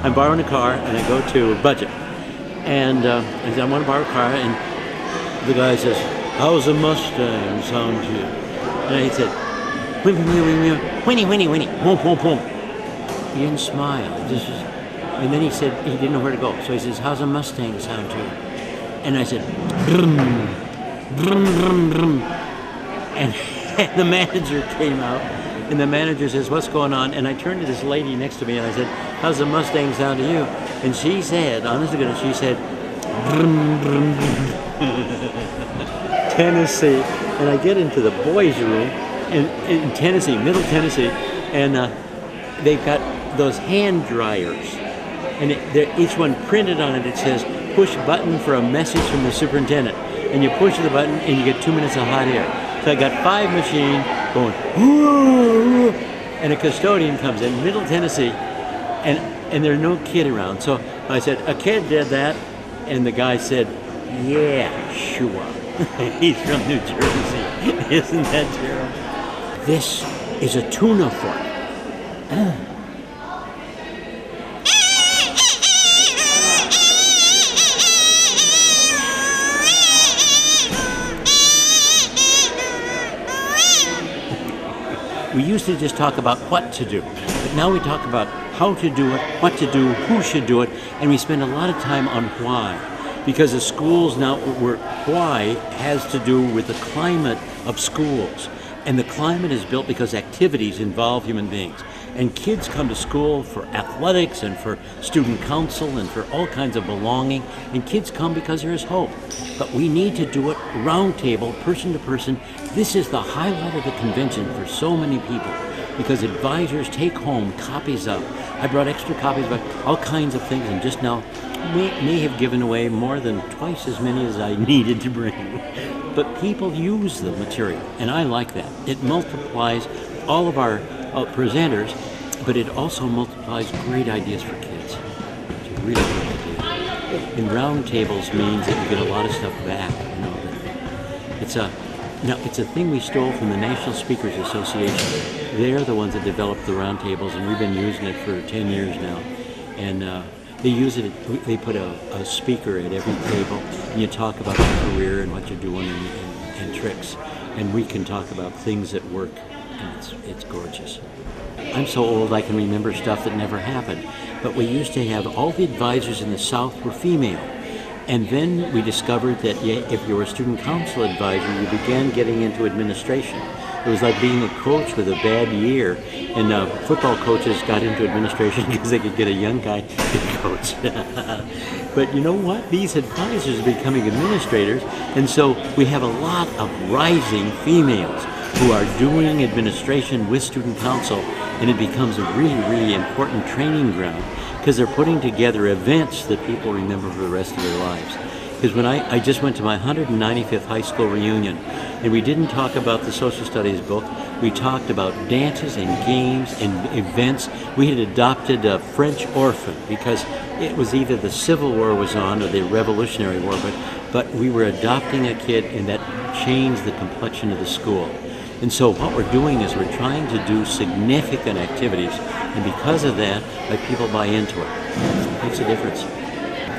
I'm borrowing a car, and I go to Budget. And I said, I want to borrow a car, and the guy says, how's a Mustang sound to you? And I said, whinny, whoomp, whoomp, whoomp. He didn't smile. And then he said he didn't know where to go. So he says, how's a Mustang sound to you? And I said, brum, brum, brum, brum. And the manager came out, and the manager says, what's going on? And I turned to this lady next to me, and I said, how's a Mustang sound to you? And she said, honest to goodness, she said, brum, brum, brum. Tennessee. And I get into the boys' room in Tennessee, Middle Tennessee, and they've got those hand dryers. And each one printed on it, it says, push button for a message from the superintendent. And you push the button, and you get 2 minutes of hot air. So I got 5 machines going, whoo, and a custodian comes in, Middle Tennessee, and there's no kid around. So I said, a kid did that, and the guy said, yeah, sure. He's from New Jersey. Isn't that terrible? This is a tuna fork. We used to just talk about what to do, but now we talk about how to do it, what to do, who should do it, and we spend a lot of time on why. Because the schools now, why has to do with the climate of schools. And the climate is built because activities involve human beings. And kids come to school for athletics and for student council and for all kinds of belonging. And kids come because there is hope. But we need to do it round table, person to person. This is the highlight of the convention for so many people, because advisors take home copies of. I brought extra copies of all kinds of things, and just now may have given away more than twice as many as I needed to bring. But people use the material, and I like that. It multiplies all of our presenters, but it also multiplies great ideas for kids. It's a really good idea. And round tables means that you get a lot of stuff back. It's a thing we stole from the National Speakers Association. They're the ones that developed the round tables, and we've been using it for 10 years now. And they use it. They put a speaker at every table, and you talk about your career and what you're doing and tricks. And we can talk about things that work, and it's gorgeous. I'm so old I can remember stuff that never happened. But we used to have all the advisors in the South were female. And then we discovered that if you were a student council advisor, you began getting into administration. It was like being a coach with a bad year, and football coaches got into administration because they could get a young guy to coach. But you know what? These advisors are becoming administrators, and so we have a lot of rising females who are doing administration with student council, and it becomes a really, really important training ground, because they're putting together events that people remember for the rest of their lives. Because when I just went to my 195th high school reunion, and we didn't talk about the social studies book, we talked about dances and games and events. We had adopted a French orphan because it was either the Civil War was on or the Revolutionary War, but we were adopting a kid, and that changed the complexion of the school. And so what we're doing is we're trying to do significant activities, and because of that, people buy into it. It makes a difference.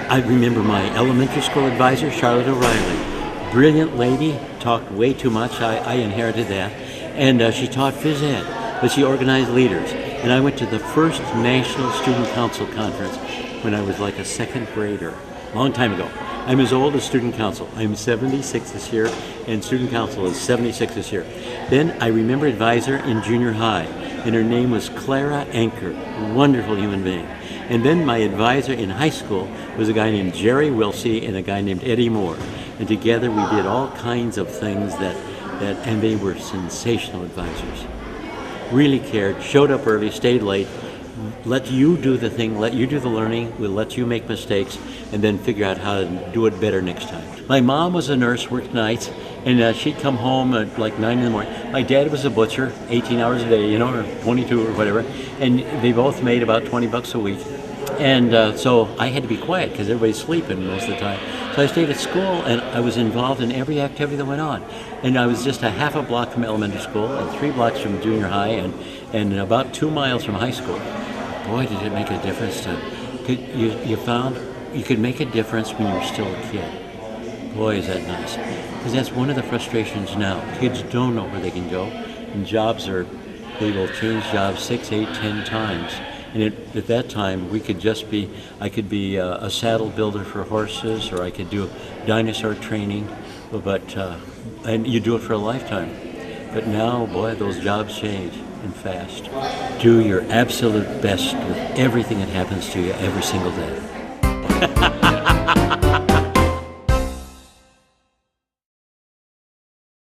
I remember my elementary school advisor, Charlotte O'Reilly. Brilliant lady, talked way too much. I inherited that. And she taught phys ed, but she organized leaders. And I went to the first National Student Council Conference when I was like a second grader, a long time ago. I'm as old as Student Council. I'm 76 this year, and Student Council is 76 this year. Then I remember advisor in junior high, and her name was Clara Anker, wonderful human being. And then my advisor in high school was a guy named Jerry Wilsey and a guy named Eddie Moore. And together we did all kinds of things and they were sensational advisors. Really cared, showed up early, stayed late, let you do the thing, let you do the learning, we'll let you make mistakes, and then figure out how to do it better next time. My mom was a nurse, worked nights, and she'd come home at like 9 in the morning. My dad was a butcher, 18 hours a day, or 22 or whatever, and they both made about $20 a week. And so I had to be quiet because everybody's sleeping most of the time. So I stayed at school, and I was involved in every activity that went on. And I was just a half a block from elementary school and 3 blocks from junior high and about 2 miles from high school. Boy, did it make a difference to You found you could make a difference when you're still a kid. Boy, is that nice. Because that's one of the frustrations now. Kids don't know where they can go, and they will change jobs 6, 8, 10 times. And at that time, I could be a saddle builder for horses, or I could do dinosaur training, and you do it for a lifetime. But now, boy, those jobs change, and fast. Do your absolute best with everything that happens to you every single day.